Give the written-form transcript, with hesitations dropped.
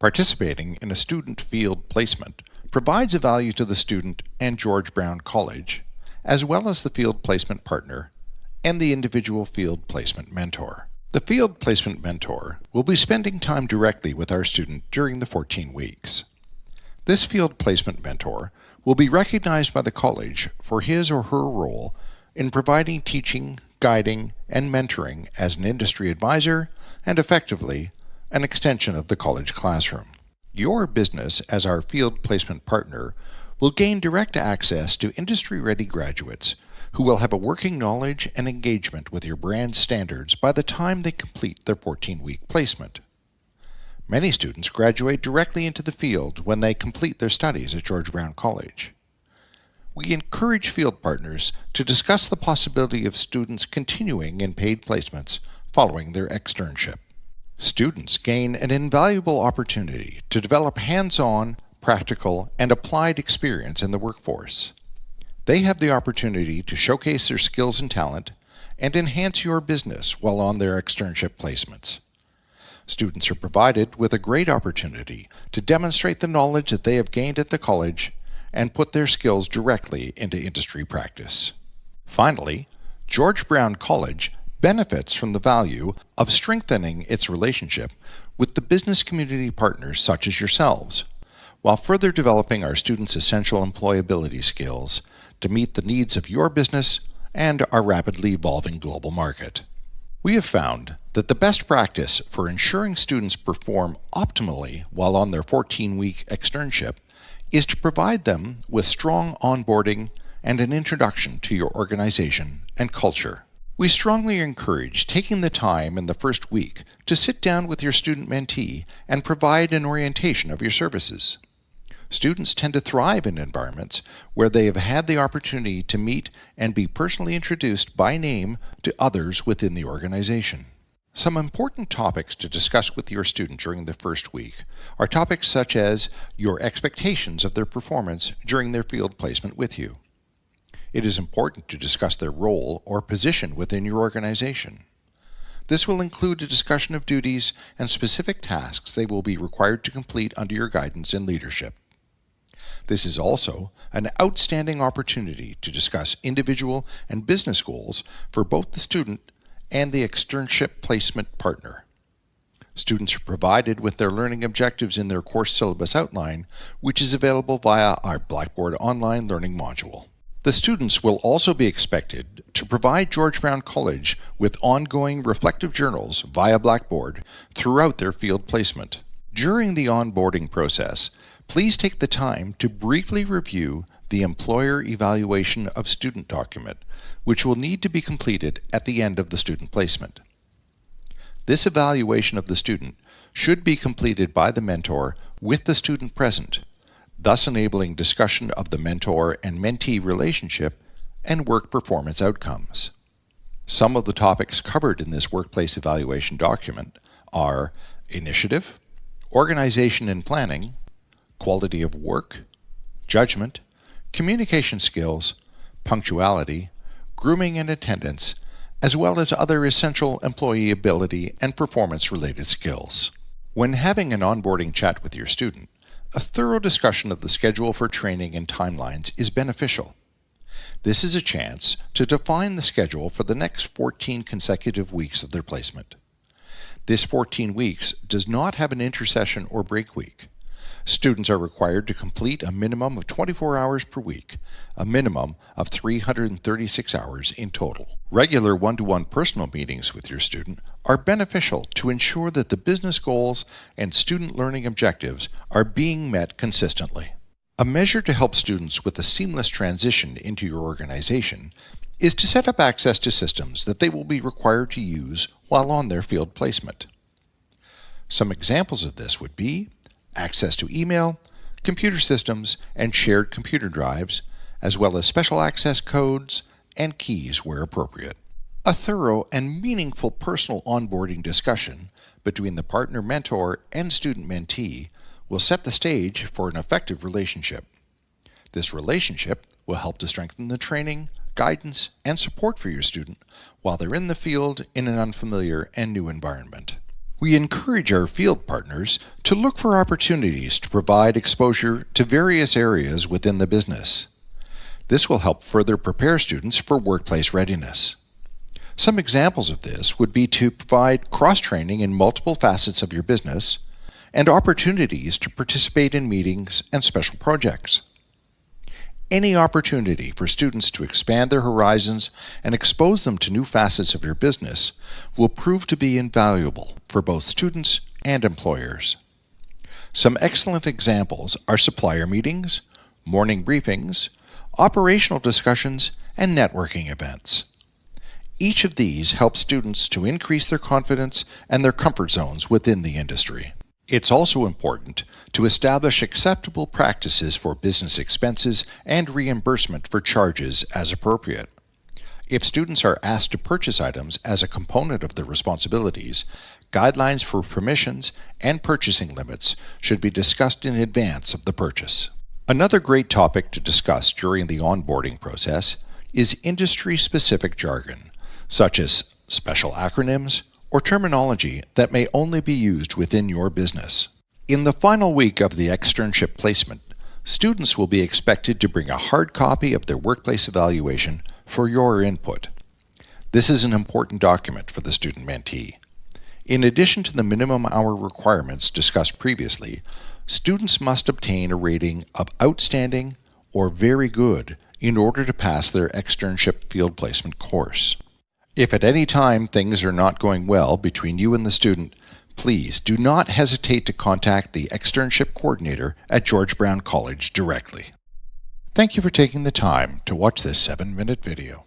Participating in a student field placement provides a value to the student and George Brown College, as well as the field placement partner and the individual field placement mentor. The field placement mentor will be spending time directly with our student during the 14 weeks. This field placement mentor will be recognized by the college for his or her role in providing teaching, guiding, and mentoring as an industry advisor and effectively an extension of the college classroom. Your business as our field placement partner will gain direct access to industry-ready graduates who will have a working knowledge and engagement with your brand standards by the time they complete their 14-week placement. Many students graduate directly into the field when they complete their studies at George Brown College. We encourage field partners to discuss the possibility of students continuing in paid placements following their externship. Students gain an invaluable opportunity to develop hands-on, practical, and applied experience in the workforce. They have the opportunity to showcase their skills and talent and enhance your business while on their externship placements. Students are provided with a great opportunity to demonstrate the knowledge that they have gained at the college and put their skills directly into industry practice. Finally, George Brown College benefits from the value of strengthening its relationship with the business community partners such as yourselves, while further developing our students' essential employability skills to meet the needs of your business and our rapidly evolving global market. We have found that the best practice for ensuring students perform optimally while on their 14-week externship is to provide them with strong onboarding and an introduction to your organization and culture. We strongly encourage taking the time in the first week to sit down with your student mentee and provide an orientation of your services. Students tend to thrive in environments where they have had the opportunity to meet and be personally introduced by name to others within the organization. Some important topics to discuss with your student during the first week are topics such as your expectations of their performance during their field placement with you. It is important to discuss their role or position within your organization. This will include a discussion of duties and specific tasks they will be required to complete under your guidance and leadership. This is also an outstanding opportunity to discuss individual and business goals for both the student and the externship placement partner. Students are provided with their learning objectives in their course syllabus outline, which is available via our Blackboard online learning module. The students will also be expected to provide George Brown College with ongoing reflective journals via Blackboard throughout their field placement. During the onboarding process, please take the time to briefly review the Employer Evaluation of Student document, which will need to be completed at the end of the student placement. This evaluation of the student should be completed by the mentor with the student present, thus enabling discussion of the mentor and mentee relationship and work performance outcomes. Some of the topics covered in this workplace evaluation document are initiative, organization and planning, quality of work, judgment, communication skills, punctuality, grooming and attendance, as well as other essential employee ability and performance-related skills. When having an onboarding chat with your student, a thorough discussion of the schedule for training and timelines is beneficial. This is a chance to define the schedule for the next 14 consecutive weeks of their placement. This 14 weeks does not have an intersession or break week. Students are required to complete a minimum of 24 hours per week, a minimum of 336 hours in total. Regular one-to-one personal meetings with your student are beneficial to ensure that the business goals and student learning objectives are being met consistently. A measure to help students with a seamless transition into your organization is to set up access to systems that they will be required to use while on their field placement. Some examples of this would be access to email, computer systems, and shared computer drives, as well as special access codes and keys where appropriate. A thorough and meaningful personal onboarding discussion between the partner mentor and student mentee will set the stage for an effective relationship. This relationship will help to strengthen the training, guidance, and support for your student while they're in the field in an unfamiliar and new environment. We encourage our field partners to look for opportunities to provide exposure to various areas within the business. This will help further prepare students for workplace readiness. Some examples of this would be to provide cross-training in multiple facets of your business and opportunities to participate in meetings and special projects. Any opportunity for students to expand their horizons and expose them to new facets of your business will prove to be invaluable for both students and employers. Some excellent examples are supplier meetings, morning briefings, operational discussions, and networking events. Each of these helps students to increase their confidence and their comfort zones within the industry. It's also important to establish acceptable practices for business expenses and reimbursement for charges as appropriate. If students are asked to purchase items as a component of their responsibilities, guidelines for permissions and purchasing limits should be discussed in advance of the purchase. Another great topic to discuss during the onboarding process is industry-specific jargon, such as special acronyms, or terminology that may only be used within your business. In the final week of the externship placement, students will be expected to bring a hard copy of their workplace evaluation for your input. This is an important document for the student mentee. In addition to the minimum hour requirements discussed previously, students must obtain a rating of outstanding or very good in order to pass their externship field placement course. If at any time things are not going well between you and the student, please do not hesitate to contact the externship coordinator at George Brown College directly. Thank you for taking the time to watch this 7-minute video.